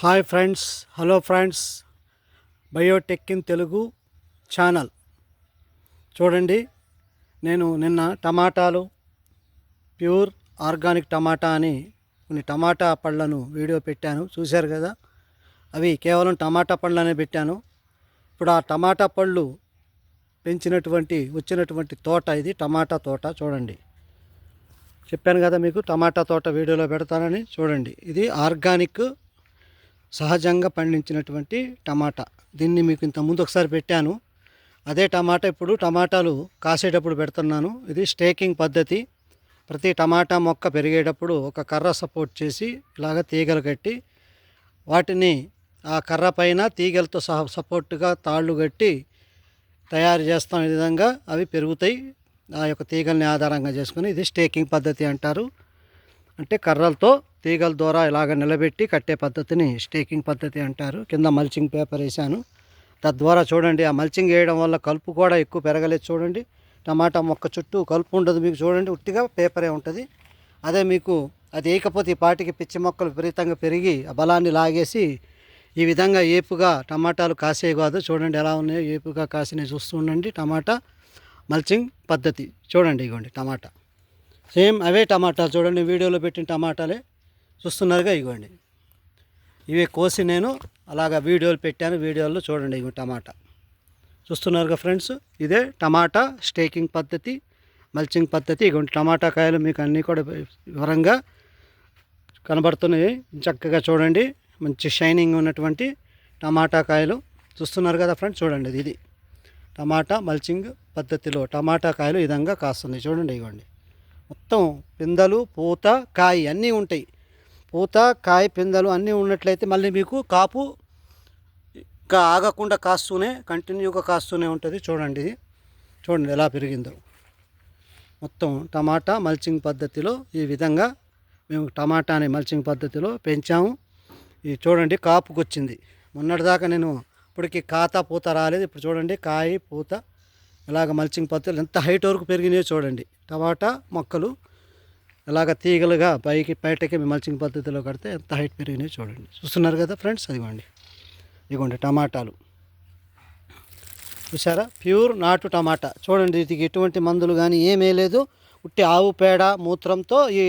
Hi friends, hello friends, Biotech in Telugu channel చూడండి. నేను నిన్న టమాటాలు ప్యూర్ ఆర్గానిక్ టమాటా అని కొన్ని టమాటా పళ్ళను వీడియో పెట్టాను, చూశారు కదా. అవి కేవలం టమాటా పళ్ళనే పెట్టాను. ఇప్పుడు ఆ టమాటా పళ్ళు వచ్చినటువంటి తోట ఇది, టమాటా తోట. చూడండి, చెప్పాను కదా మీకు టమాటా తోట వీడియోలో పెడతానని. చూడండి, ఇది ఆర్గానిక్ సహజంగా పండించినటువంటి టమాటా. దీన్ని మీకు ఇంతకుముందు ఒకసారి పెట్టాను, అదే టమాటా ఇప్పుడు టమాటాలు కాసేటప్పుడు పెడుతున్నాను. ఇది స్టేకింగ్ పద్ధతి. ప్రతి టమాటా మొక్క పెరిగేటప్పుడు ఒక కర్ర సపోర్ట్ చేసి ఇలాగ తీగలు కట్టి వాటిని ఆ కర్ర పైన తీగలతో సపోర్ట్గా తాళ్ళు కట్టి తయారు చేస్తాం. ఈ విధంగా అవి పెరుగుతాయి. ఆ యొక్క తీగల్ని ఆధారంగా చేసుకుని ఇది స్టేకింగ్ పద్ధతి అంటారు. అంటే కర్రలతో తీగల ద్వారా ఇలాగ నిలబెట్టి కట్టే పద్ధతిని స్టేకింగ్ పద్ధతి అంటారు. కింద మల్చింగ్ పేపర్ వేసాను. తద్వారా చూడండి, ఆ మల్చింగ్ వేయడం వల్ల కలుపు కూడా ఎక్కువ పెరగలేదు. చూడండి, టమాటా మొక్క చుట్టూ కలుపు ఉండదు మీకు. చూడండి, ఉట్టిగా పేపరే ఉంటుంది. అదే మీకు అది వేయకపోతే ఈ పాటికి పిచ్చి మొక్కలు విపరీతంగా పెరిగి ఆ బలాన్ని లాగేసి ఈ విధంగా ఏపుగా టమాటాలు కాసే కాదు. చూడండి ఎలా ఉన్నాయో, ఏపుగా కాసినవి చూస్తూ ఉండండి. టమాటా మల్చింగ్ పద్ధతి చూడండి. ఇగోండి టమాటా, సేమ్ అవే టమాటాలు చూడండి, వీడియోలో పెట్టిన టమాటాలే చూస్తున్నారుగా. ఇగోండి, ఇవే కోసి నేను అలాగా వీడియోలు పెట్టాను. వీడియోలో చూడండి, ఇగో టమాటా చూస్తున్నారుగా ఫ్రెండ్స్. ఇదే టమాటా స్టేకింగ్ పద్ధతి, మల్చింగ్ పద్ధతి. ఇగోండి టమాటా కాయలు మీకు అన్నీ కూడా వివరంగా కనబడుతున్నాయి. చక్కగా చూడండి, మంచి షైనింగ్ ఉన్నటువంటి టమాటా కాయలు చూస్తున్నారు కదా ఫ్రెండ్స్. చూడండి, ఇది టమాటా మల్చింగ్ పద్ధతిలో టమాటా కాయలు ఈ విధంగా కాస్తున్నాయి. చూడండి, ఇవ్వండి మొత్తం పిందెలు, పూత, కాయ అన్నీ ఉంటాయి. పూత, కాయ, పిందెలు అన్నీ ఉన్నట్లయితే మళ్ళీ మీకు కాపు ఇంకా ఆగకుండా కాస్తూనే కంటిన్యూగా కాస్తూనే ఉంటుంది. చూడండి, ఇది చూడండి ఎలా పెరిగిందో. మొత్తం టమాటా మల్చింగ్ పద్ధతిలో ఈ విధంగా మేము టమాటాని మల్చింగ్ పద్ధతిలో పెంచాము. ఇది చూడండి, కాపుకి వచ్చింది. మొన్నటిదాకా నేను ఇప్పటికి కాత పూత రాలేదు. ఇప్పుడు చూడండి, కాయ, పూత ఇలాగ మల్చింగ్ పద్ధతులు ఎంత హైట్ వరకు పెరిగినాయో చూడండి. టమాటా మొక్కలు ఇలాగ తీగలుగా బయటకి మల్చింగ్ పద్ధతిలో కడితే ఎంత హైట్ పెరిగినాయో చూడండి. చూస్తున్నారు కదా ఫ్రెండ్స్. ఇదిగోండి టమాటాలు చూసారా, ప్యూర్ నాటు టమాటా. చూడండి, వీటికి ఎటువంటి మందులు కానీ ఏమీ లేదు. ఉట్టి ఆవు పేడ మూత్రంతో ఈ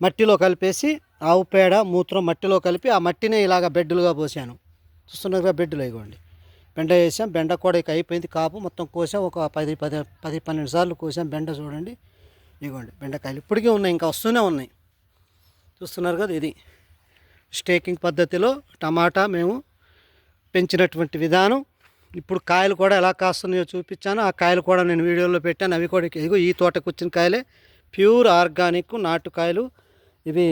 మట్టిలో కలిపేసి, ఆవు పేడ మూత్రం మట్టిలో కలిపి ఆ మట్టినే ఇలాగ బెడ్లుగా పోసాను. చూస్తున్నారు కదా బెడ్లు. ఇవ్వండి బెండ వేసాం. బెండ కూడా ఇక అయిపోయింది, కాపు మొత్తం కోసాం. ఒక 10-12 సార్లు కోసాం బెండ. చూడండి, ఇదిగోండి బెండకాయలు ఇప్పటికీ ఉన్నాయి, ఇంకా వస్తూనే ఉన్నాయి. చూస్తున్నారు కదా, ఇది స్టేకింగ్ పద్ధతిలో టమాటా మేము పెంచినటువంటి విధానం. ఇప్పుడు కాయలు కూడా ఎలా కాస్తున్నాయో చూపించాను. ఆ కాయలు కూడా నేను వీడియోలో పెట్టాను. అవి కూడా ఇదిగో ఈ తోటకు వచ్చిన కాయలే, ప్యూర్ ఆర్గానిక్ నాటు కాయలు. ఇవి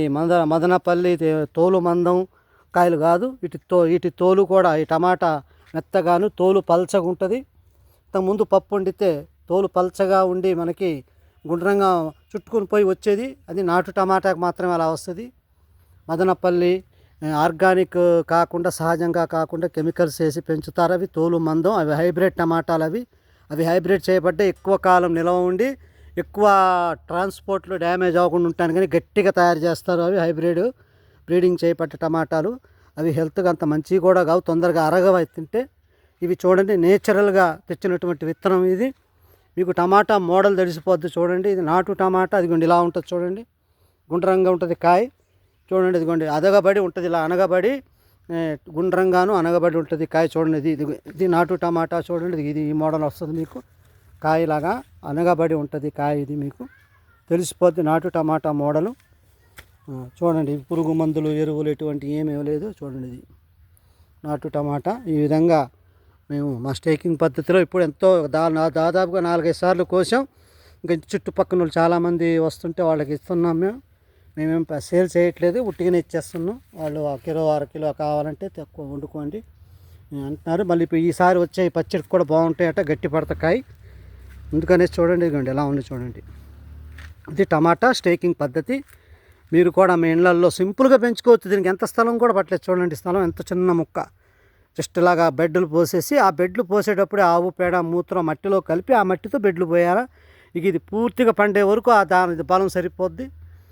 మదనపల్లి తోలు మందం కాయలు కాదు. వీటి తోలు కూడా, ఈ టమాటా మెత్తగాను తోలు పల్చగా ఉంటుంది. ఇంతకుముందు పప్పు వండితే తోలు పల్చగా ఉండి మనకి గుండ్రంగా చుట్టుకుని పోయి వచ్చేది. అది నాటు టమాటాకు మాత్రమే అలా వస్తుంది. మదనపల్లి ఆర్గానిక్ కాకుండా, సహజంగా కాకుండా కెమికల్స్ వేసి పెంచుతారు. అవి తోలు మందం, అవి హైబ్రిడ్ టమాటాలు. అవి హైబ్రిడ్ చేయబడ్డే ఎక్కువ కాలం నిల్వ ఉండి ఎక్కువ ట్రాన్స్పోర్ట్లో డ్యామేజ్ అవ్వకుండా ఉంటాను కానీ గట్టిగా తయారు చేస్తారు. అవి హైబ్రిడ్ బ్రీడింగ్ చేయబడ్డ టమాటాలు. అవి హెల్త్గా అంత మంచివి కూడా కావు, తొందరగా అరగవు తింటే. ఇవి చూడండి, నేచురల్గా తెచ్చినటువంటి విత్తనం ఇది. మీకు టమాటా మోడల్ తెలిసిపోద్ది. చూడండి, ఇది నాటు టమాటా. అదిగోండి ఇలా ఉంటుంది చూడండి, గుండ్రంగా ఉంటుంది కాయ. చూడండి, ఇదిగోండి అదగబడి ఉంటుంది, ఇలా అనగబడి గుండ్రంగాను అనగబడి ఉంటుంది కాయ. చూడండి, ఇది నాటు టమాటా. చూడండి, ఇది ఈ మోడల్ వస్తుంది మీకు. కాయలాగా అనగబడి ఉంటుంది కాయ. ఇది మీకు తెలిసిపోద్ది నాటు టమాటా మోడలు. చూడండి, పురుగు మందులు, ఎరువులు ఎటువంటి ఏమీ లేదు. చూడండి, ఇది నాటు టమాటా. ఈ విధంగా మేము మా స్టేకింగ్ పద్ధతిలో ఇప్పుడు ఎంతో దాదాపుగా 4-5 సార్లు కోసాం. ఇంకా చుట్టుపక్కల వాళ్ళు చాలామంది వస్తుంటే వాళ్ళకి ఇస్తున్నాం. మేమేం సేల్ చేయట్లేదు, ఉట్టిగానే ఇచ్చేస్తున్నాం. వాళ్ళు కిలో, అరకిలో కావాలంటే తక్కువ వండుకోండి అంటున్నారు. మళ్ళీ ఇప్పుడు ఈసారి వచ్చే పచ్చడికి కూడా బాగుంటాయట, గట్టి పడతాయి. అందుకనేసి చూడండి, ఇదిగోండి ఎలా ఉంది చూడండి. ఇది టమాటా స్టేకింగ్ పద్ధతి. మీరు కూడా మీ ఇళ్ళల్లో సింపుల్గా పెంచుకోవచ్చు. దీనికి ఎంత స్థలం కూడా పట్టలేదు. చూడండి, స్థలం ఎంత చిన్న ముక్క. జస్ట్ ఇలాగా బెడ్లు పోసేసి, ఆ బెడ్లు పోసేటప్పుడే ఆవు పేడ మూత్రం మట్టిలో కలిపి ఆ మట్టితో బెడ్లు పోయారా. ఇక ఇది పూర్తిగా పండే వరకు దాని బలం సరిపోద్ది.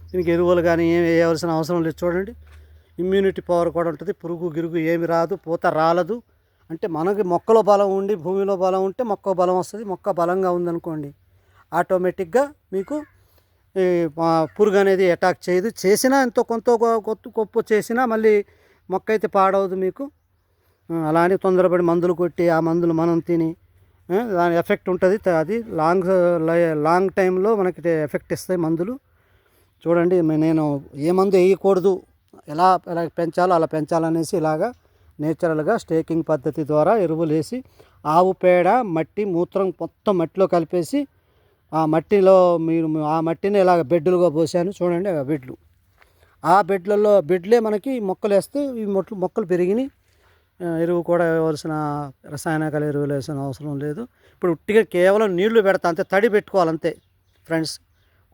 దీనికి ఎరువులు కానీ ఏమి వేయవలసిన అవసరం లేదు. చూడండి, ఇమ్యూనిటీ పవర్ కూడా ఉంటుంది. పురుగు గిరుగు ఏమి రాదు, పూత రాలదు. అంటే మనకి మొక్కలో బలం ఉండి భూమిలో బలం ఉంటే మొక్క బలం వస్తుంది. మొక్క బలంగా ఉందనుకోండి ఆటోమేటిక్గా మీకు ఈ పురుగు అనేది అటాక్ చేయదు. చేసినా ఎంతో కొంత గొప్ప చేసినా మళ్ళీ మొక్క అయితే పాడవదు మీకు. అలానే తొందరపడి మందులు కొట్టి ఆ మందులు మనం తిని దాని ఎఫెక్ట్ ఉంటుంది. అది లాంగ్ టైంలో మనకి ఎఫెక్ట్ ఇస్తాయి మందులు. చూడండి నేను ఏ మందు వేయకూడదు, ఎలా పెంచాలో అలా పెంచాలనేసి ఇలాగా నేచురల్గా స్టేకింగ్ పద్ధతి ద్వారా ఎరువులు వేసి ఆవు పేడ మట్టి మూత్రం మొత్తం మట్టిలో కలిపేసి ఆ మట్టిలో ఆ మట్టిని ఇలాగ బెడ్లుగా పోసాను. చూడండి ఆ బెడ్లు, ఆ బెడ్లే మనకి మొక్కలు వేస్తే ఈ మొక్కలు పెరిగినాయి. ఎరువు కూడా వేయవలసిన రసాయనిక ఎరువులు వేసిన అవసరం లేదు. ఇప్పుడు ఉట్టిగా కేవలం నీళ్లు పెడతా అంతే, తడి పెట్టుకోవాలంతే ఫ్రెండ్స్.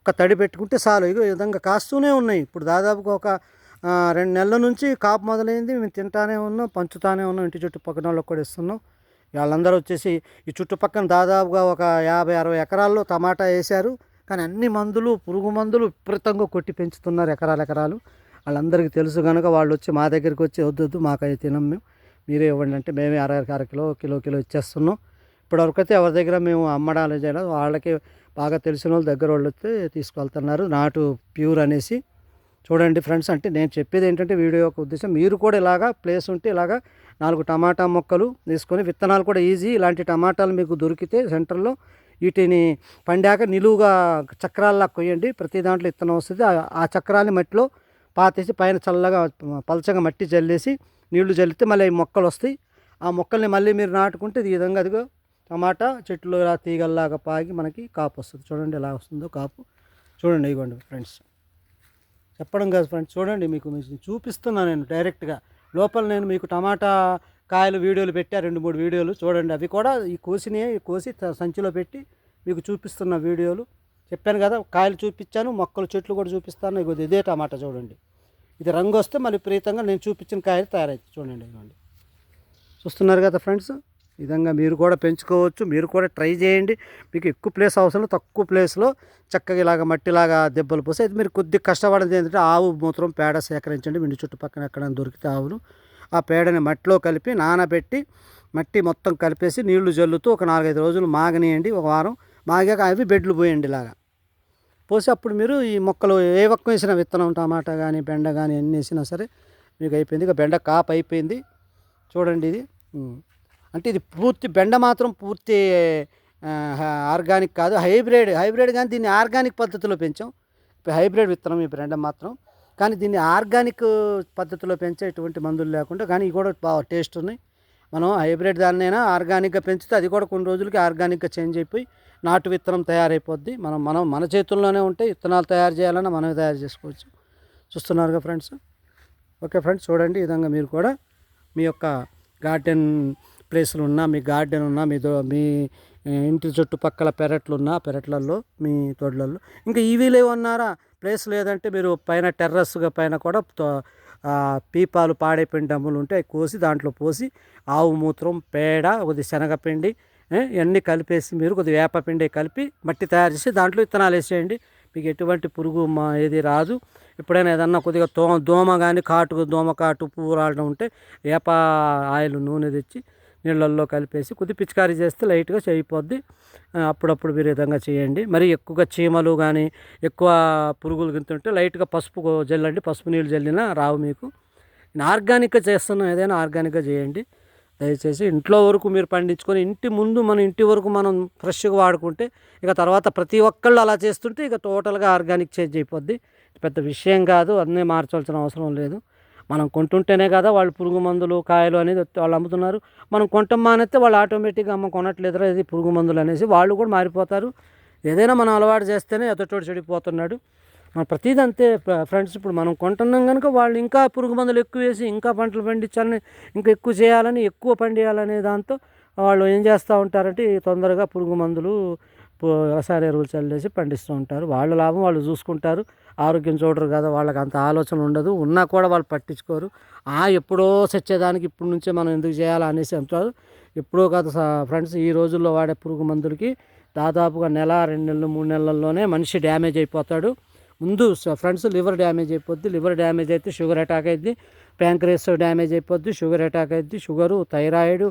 ఒక తడి పెట్టుకుంటే చాలు. ఇగో ఈ విధంగా కాస్తూనే ఉన్నాయి. ఇప్పుడు దాదాపుగా ఒక 2 నెలల నుంచి కాపు మొదలైంది. మేము తింటానే ఉన్నాం, పంచుతానే ఉన్నాం, ఇంటి చుట్టుపక్కల వాళ్ళకి కూడా ఇస్తున్నాం. వాళ్ళందరూ వచ్చేసి ఈ చుట్టుపక్కల దాదాపుగా ఒక 50-60 ఎకరాల్లో టమాటా వేశారు. కానీ అన్ని మందులు, పురుగు మందులు విపరీతంగా కొట్టి పెంచుతున్నారు ఎకరాలు. వాళ్ళందరికీ తెలుసు కనుక వాళ్ళు వచ్చి మా దగ్గరికి వచ్చి వద్దు మాకైతే తినం, మీరే ఇవ్వండి అంటే మేమే అర కిలో ఇచ్చేస్తున్నాం. ఇప్పటివరకు అయితే ఎవరి దగ్గర మేము అమ్మడాలు చేయలేదు. వాళ్ళకి బాగా తెలిసిన వాళ్ళు దగ్గర వాళ్ళు వస్తే తీసుకెళ్తున్నారు, నాటు ప్యూర్ అనేసి. చూడండి ఫ్రెండ్స్, అంటే నేను చెప్పేది ఏంటంటే వీడియో యొక్క ఉద్దేశం మీరు కూడా ఇలాగా ప్లేస్ ఉంటే ఇలాగా 4 టమాటా మొక్కలు తీసుకొని, విత్తనాలు కూడా ఈజీ. ఇలాంటి టమాటాలు మీకు దొరికితే సెంటర్లో వీటిని పండాక నిలువుగా చక్రాల్లా కొయ్యండి. ప్రతి దాంట్లో విత్తనం వస్తుంది. ఆ చక్రాన్ని మట్టిలో పాతేసి పైన చల్లగా పలచగా మట్టి జల్లేసి నీళ్లు జల్లితే మళ్ళీ మొక్కలు వస్తాయి. ఆ మొక్కల్ని మళ్ళీ మీరు నాటుకుంటే ఈ విధంగా అదిగో టమాటా చెట్లు ఇలా తీగల్లాగా పాగి మనకి కాపు వస్తుంది. చూడండి ఎలా వస్తుందో కాపు. చూడండి ఇవ్వండి ఫ్రెండ్స్, చెప్పడం కాదు ఫ్రెండ్స్, చూడండి మీకు చూపిస్తున్నాను నేను డైరెక్ట్గా. లోపల నేను మీకు టమాటా కాయలు వీడియోలు పెట్టా, 2-3 వీడియోలు చూడండి. అవి కూడా ఈ కోసి సంచిలో పెట్టి మీకు చూపిస్తున్న వీడియోలు. చెప్పాను కదా, కాయలు చూపించాను, మొక్కలు చెట్లు కూడా చూపిస్తాను. ఇదే టమాటా చూడండి. ఇది రంగు వస్తే మళ్ళీ విపరీతంగా నేను చూపించిన కాయలు తయారవుతాయి. చూడండి ఇవ్వండి, చూస్తున్నారు కదా ఫ్రెండ్స్. ఈ విధంగా మీరు కూడా పెంచుకోవచ్చు, మీరు కూడా ట్రై చేయండి. మీకు ఎక్కువ ప్లేస్ అవసరం, తక్కువ ప్లేస్లో చక్కగా ఇలాగ మట్టిలాగా దెబ్బలు పోసి అయితే మీరు కొద్దిగా కష్టపడేది ఏంటంటే ఆవు మూత్రం పేడ సేకరించండి. మీ చుట్టుపక్కల ఎక్కడైనా దొరికితే ఆవులు, ఆ పేడని మట్టిలో కలిపి నానబెట్టి మట్టి మొత్తం కలిపేసి నీళ్లు జల్లుతూ ఒక 4-5 రోజులు మాగనియండి. ఒక వారం మాగాక అవి బెడ్లు పోయండి. ఇలాగా పోసి అప్పుడు మీరు ఈ మొక్కలు ఏ ఒక్క వేసిన విత్తనం టమాటా కానీ బెండ కానీ ఎన్ని వేసినా సరే మీకు అయిపోయింది. ఇక బెండ కాపు అయిపోయింది. చూడండి ఇది, అంటే ఇది పూర్తి బెండ మాత్రం పూర్తి ఆర్గానిక్ కాదు, హైబ్రిడ్ కానీ దీన్ని ఆర్గానిక్ పద్ధతిలో పెంచాం. హైబ్రిడ్ విత్తనం ఈ బెండ మాత్రం. కానీ దీన్ని ఆర్గానిక్ పద్ధతిలో పెంచే ఎటువంటి మందులు లేకుండా, కానీ ఇవి కూడా బాగా టేస్ట్ ఉన్నాయి. మనం హైబ్రిడ్ దాన్నైనా ఆర్గానిక్గా పెంచితే అది కూడా కొన్ని రోజులకి ఆర్గానిక్గా చేంజ్ అయిపోయి నాటు విత్తనం తయారైపోద్ది. మన చేతుల్లోనే ఉంటే విత్తనాలు తయారు చేయాలన్నా మనమే తయారు చేసుకోవచ్చు. చూస్తున్నారుగా ఫ్రెండ్స్. ఓకే ఫ్రెండ్స్, చూడండి ఈ విధంగా మీరు కూడా మీ యొక్క గార్డెన్ ప్లేస్లు ఉన్నా, మీ గార్డెన్ ఉన్నా, మీ ఇంటి చుట్టుపక్కల పెరట్లలో మీ తోటలలో ఇంకా ఈవీలు ఉన్నారా ప్లేస్ లేదంటే మీరు పైన టెర్రస్గా పైన కూడా పీపాలు పాడైపోయిన డమ్ములు ఉంటే అవి కోసి దాంట్లో పోసి ఆవు మూత్రం పేడ కొద్ది శనగపిండి ఇవన్నీ కలిపేసి మీరు కొద్ది వేపపిండి కలిపి మట్టి తయారు చేసి దాంట్లో విత్తనాలు వేసేయండి. మీకు ఎటువంటి పురుగు ఏది రాదు. ఎప్పుడైనా ఏదన్నా కొద్దిగా దోమ కానీ దోమ కాటు పువ్వు రావడం ఉంటే వేప ఆయిల్ నూనె తెచ్చి నీళ్ళల్లో కలిపేసి కొద్ది పిచికారీ చేస్తే లైట్గా చేయిపోద్ది. అప్పుడప్పుడు మీరు విధంగా చేయండి. మరి ఎక్కువగా చీమలు కానీ ఎక్కువ పురుగులు గింతుంటే లైట్గా పసుపు జల్లండి. పసుపు నీళ్ళు జల్లినా రావు మీకు. ఆర్గానిక్గా చేస్తున్నాం, ఏదైనా ఆర్గానిక్గా చేయండి దయచేసి. ఇంట్లో వరకు మీరు పండించుకొని ఇంటి వరకు మనం ఫ్రెష్గా వాడుకుంటే ఇక తర్వాత ప్రతి ఒక్కళ్ళు అలా చేస్తుంటే ఇక టోటల్గా ఆర్గానిక్ చేంజ్ అయిపోద్ది. పెద్ద విషయం కాదు, అన్నీ మార్చాల్సిన అవసరం లేదు. మనం కొంటుంటేనే కదా వాళ్ళు పురుగు మందులు కాయలు అనేది వాళ్ళు అమ్ముతున్నారు. మనం కొంటాం మానేస్తే వాళ్ళు ఆటోమేటిక్గా కొనట్లేదురా ఇది పురుగు మందులు అనేసి వాళ్ళు కూడా మారిపోతారు. ఏదైనా మనం అలవాటు చేస్తేనే ఎతటోడు చెడిపోతున్నాడు. మన ప్రతిదీ అంతే ఫ్రెండ్స్. ఇప్పుడు మనం కొంటున్నాం కనుక వాళ్ళు ఇంకా పురుగు మందులు ఎక్కువ వేసి ఇంకా పంటలు పండించాలని, ఇంకా ఎక్కువ చేయాలని, ఎక్కువ పండియాలనే దాంతో వాళ్ళు ఏం చేస్తూ ఉంటారంటే తొందరగా పురుగు మందులు వ్యవసాయ ఎరువులు చల్లేసి పండిస్తూ ఉంటారు. వాళ్ళ లాభం వాళ్ళు చూసుకుంటారు, ఆరోగ్యం చూడరు కదా, వాళ్ళకి అంత ఆలోచన ఉండదు. ఉన్నా కూడా వాళ్ళు పట్టించుకోరు. ఎప్పుడో చచ్చేదానికి ఇప్పుడు నుంచే మనం ఎందుకు చేయాలా అనేసి అంటారు. ఎప్పుడో కాదు ఫ్రెండ్స్, ఈ రోజుల్లో వాడే పురుగు మందులకి దాదాపుగా 1, 2 నెలలు, 3 నెలల్లోనే మనిషి డ్యామేజ్ అయిపోతాడు. ముందు ఫ్రెండ్స్ లివర్ డ్యామేజ్ అయిపోద్ది. లివర్ డ్యామేజ్ అయితే షుగర్ అటాక్ అయింది, ప్యాంక్రియస్ డ్యామేజ్ అయిపోద్ది, షుగర్ అటాక్ అయింది. షుగరు, థైరాయిడ్,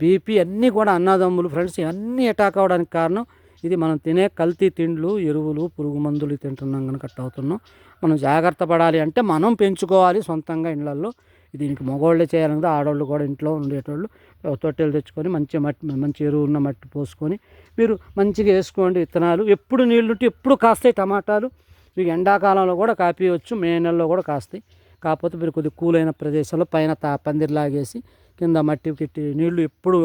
బీపీ అన్నీ కూడా అన్నదమ్ములు ఫ్రెండ్స్. ఇవన్నీ అటాక్ అవ్వడానికి కారణం ఇది మనం తినే కల్తీ తిండ్లు, ఎరువులు, పురుగు మందులు తింటున్నాం కనుక కట్ అవుతున్నాం. మనం జాగ్రత్త పడాలి అంటే మనం పెంచుకోవాలి సొంతంగా ఇళ్ళల్లో. దీనికి మగవాళ్ళే చేయాలి కదా, ఆడవాళ్ళు కూడా ఇంట్లో ఉండేటోళ్ళు తొట్టెలు తెచ్చుకొని మంచి ఎరువు ఉన్న మట్టి పోసుకొని మీరు మంచిగా వేసుకోండి విత్తనాలు. ఎప్పుడు నీళ్ళుంటే ఎప్పుడు కాస్తాయి టమాటాలు. మీకు ఎండాకాలంలో కూడా కాపీయవచ్చు, మే నెలలో కూడా కాస్తాయి. కాకపోతే మీరు కొద్దిగా కూలైన ప్రదేశంలో పైన పందిరిలాగేసి కింద మట్టి పెట్టి నీళ్లు ఎప్పుడు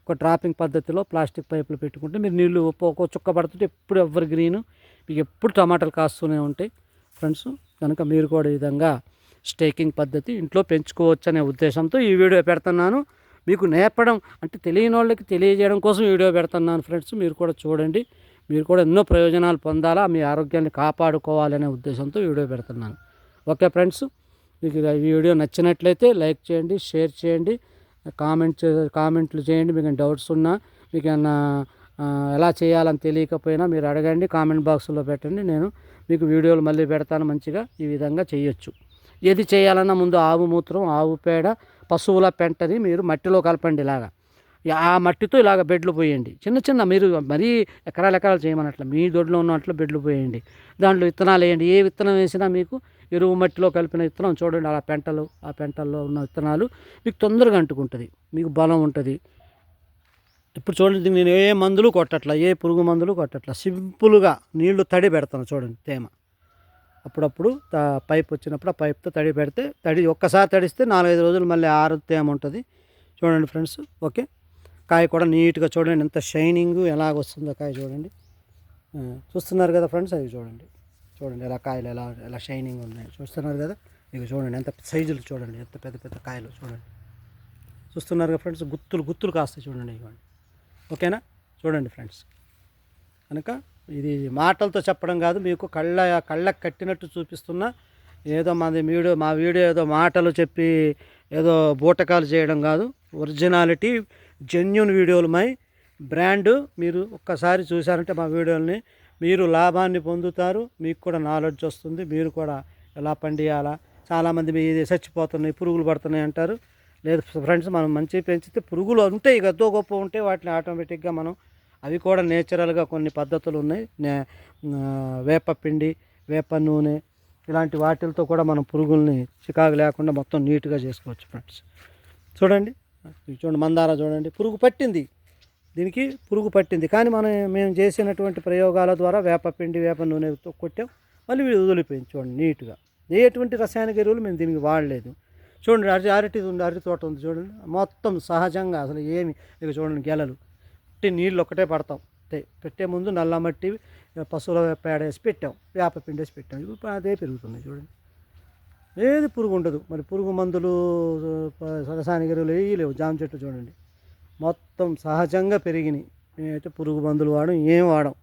ఒక డ్రాపింగ్ పద్ధతిలో ప్లాస్టిక్ పైపులు పెట్టుకుంటే మీరు నీళ్లు ఒక్కొక్క చుక్క పడుతుంటే ఎప్పుడు ఎవర్ గ్రీన్ మీకు ఎప్పుడు టమాటాలు కాస్తూనే ఉంటాయి ఫ్రెండ్స్. కనుక మీరు కూడా ఈ విధంగా స్టేకింగ్ పద్ధతి ఇంట్లో పెంచుకోవచ్చు అనే ఉద్దేశంతో ఈ వీడియో పెడుతున్నాను. మీకు నేర్పడం అంటే తెలియని వాళ్ళకి తెలియజేయడం కోసం వీడియో పెడుతున్నాను ఫ్రెండ్స్. మీరు కూడా చూడండి, మీరు కూడా ఎన్నో ప్రయోజనాలు పొందాలా, మీ ఆరోగ్యాన్ని కాపాడుకోవాలనే ఉద్దేశంతో వీడియో పెడుతున్నాను. ఓకే ఫ్రెండ్స్, మీకు ఈ వీడియో నచ్చినట్లయితే లైక్ చేయండి, షేర్ చేయండి, కామెంట్లు చేయండి. మీకు డౌట్స్ ఉన్నా, మీకు ఏమన్నా ఎలా చేయాలని తెలియకపోయినా మీరు అడగండి, కామెంట్ బాక్స్లో పెట్టండి. నేను మీకు వీడియోలు మళ్ళీ పెడతాను. మంచిగా ఈ విధంగా చేయొచ్చు. ఏది చేయాలన్నా ముందు ఆవు మూత్రం, ఆవు పేడ, పశువుల పెంటని మీరు మట్టిలో కలపండి. ఇలాగా ఆ మట్టితో ఇలాగ బెడ్లు పోయండి. చిన్న మీరు మరీ ఎకరాలు చేయమన్నట్లు మీ దొడ్లో ఉన్నట్లు బెడ్లు పోయండి. దాంట్లో విత్తనాలు వేయండి. ఏ విత్తనం వేసినా మీకు ఎరువు మట్టిలో కలిపిన విత్తనం చూడండి. ఆ పెంటల్లో ఉన్న విత్తనాలు మీకు తొందరగా అంటుకుంటుంది, మీకు బలం ఉంటుంది. ఇప్పుడు చూడండి, నేను ఏ మందులు కొట్టట్లా, ఏ పురుగు మందులు కొట్టట్లా, సింపుల్గా నీళ్లు తడి పెడతాను. చూడండి తేమ అప్పుడప్పుడు పైప్ వచ్చినప్పుడు ఆ పైప్తో తడి పెడితే ఒక్కసారి తడిస్తే 4-5 రోజులు మళ్ళీ తేమ ఉంటుంది. చూడండి ఫ్రెండ్స్. ఓకే, కాయ కూడా నీట్గా చూడండి, ఎంత షైనింగ్ ఎలాగ వస్తుందో కాయ చూడండి. చూస్తున్నారు కదా ఫ్రెండ్స్, అది చూడండి ఎలా కాయలు ఎలా షైనింగ్ ఉన్నాయి చూస్తున్నారు కదా. మీకు చూడండి ఎంత సైజులు చూడండి, ఎంత పెద్ద కాయలు చూడండి. చూస్తున్నారు కదా ఫ్రెండ్స్, గుత్తులు కాస్తాయి చూడండి. ఇవ్వండి. ఓకేనా, ఫ్రెండ్స్. కనుక ఇది మాటలతో చెప్పడం కాదు, మీకు కళ్ళకు కట్టినట్టు చూపిస్తున్నా. ఏదో మా వీడియో ఏదో మాటలు చెప్పి ఏదో బూటకాలు చేయడం కాదు. ఒరిజినాలిటీ, జెన్యూన్ వీడియోలు బ్రాండ్. మీరు ఒక్కసారి చూసారంటే మా వీడియోని మీరు లాభాన్ని పొందుతారు, మీకు కూడా నాలెడ్జ్ వస్తుంది. మీరు కూడా ఎలా పండియాలా, చాలామంది ఇది చచ్చిపోతున్నాయి, పురుగులు పడుతున్నాయి అంటారు. లేదు ఫ్రెండ్స్, మనం మంచిగా పెంచితే పురుగులు ఉంటాయి, గద్దో గొప్ప ఉంటాయి, వాటిని ఆటోమేటిక్గా మనం అవి కూడా నేచురల్గా కొన్ని పద్ధతులు ఉన్నాయి. వేపపిండి, వేప నూనె ఇలాంటి వాటిలతో కూడా మనం పురుగుల్ని చికాకు లేకుండా మొత్తం నీట్గా చేసుకోవచ్చు ఫ్రెండ్స్. చూడండి మందార చూడండి, దీనికి పురుగు పట్టింది. కానీ మేము చేసినటువంటి ప్రయోగాల ద్వారా వేపపిండి, వేప నూనెతో కొట్టాం, మళ్ళీ వదిలిపోయింది. చూడండి నీట్గా. ఎటువంటి రసాయనిక ఎరువులు మేము దీనికి వాడలేదు. చూడండి, అరటి తోట ఉంది చూడండి, మొత్తం సహజంగా అసలు ఏమి. ఇక చూడండి గెలలు నీళ్ళు ఒక్కటే పడతాం. పెట్టే ముందు నల్ల మట్టి, పశువుల పేడ వేసి పెట్టాం, వేపపిండి వేసి పెట్టాం. ఇప్పుడు అదే పెరుగుతుంది చూడండి, ఏది పురుగు ఉండదు. మరి పురుగు మందులు, రసాయనిక ఎరువులు వేయలేవు. జామ చెట్టు చూడండి మొత్తం సహజంగా పెరిగినాయి. మేమైతే పురుగు మందులు ఏం వాడం.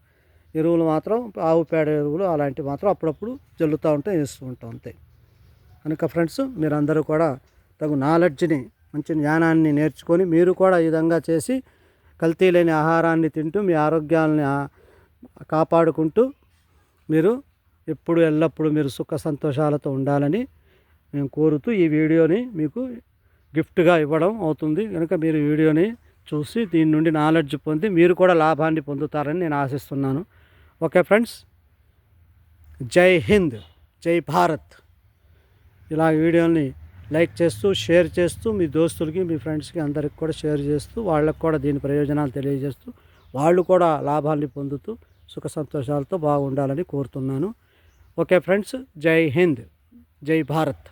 ఎరువులు మాత్రం ఆవు పేడ ఎరువులు అలాంటివి మాత్రం అప్పుడప్పుడు జల్లుతూ ఉంటాం, వేస్తూ ఉంటాం అంతే. కనుక ఫ్రెండ్స్, మీరందరూ కూడా తగు నాలెడ్జ్ని, మంచి జ్ఞానాన్ని నేర్చుకొని మీరు కూడా ఈ విధంగా చేసి కల్తీ లేని ఆహారాన్ని తింటూ మీ ఆరోగ్యాలని కాపాడుకుంటూ మీరు ఎల్లప్పుడూ మీరు సుఖ సంతోషాలతో ఉండాలని మేము కోరుతూ ఈ వీడియోని మీకు గిఫ్ట్గా ఇవ్వడం అవుతుంది. కనుక మీరు వీడియోని చూసి దీని నుండి నాలెడ్జ్ పొంది మీరు కూడా లాభాన్ని పొందుతారని నేను ఆశిస్తున్నాను. ఓకే ఫ్రెండ్స్, జై హింద్, జై భారత్. ఇలా వీడియోని లైక్ చేస్తూ, షేర్ చేస్తూ, మీ దోస్తులకి, మీ ఫ్రెండ్స్కి అందరికి కూడా షేర్ చేస్తూ, వాళ్ళకు కూడా దీని ప్రయోజనాలు తెలియజేస్తూ, వాళ్ళు కూడా లాభాన్ని పొందుతూ సుఖ సంతోషాలతో బాగుండాలని కోరుతున్నాను. ఓకే ఫ్రెండ్స్, జై హింద్, జై భారత్.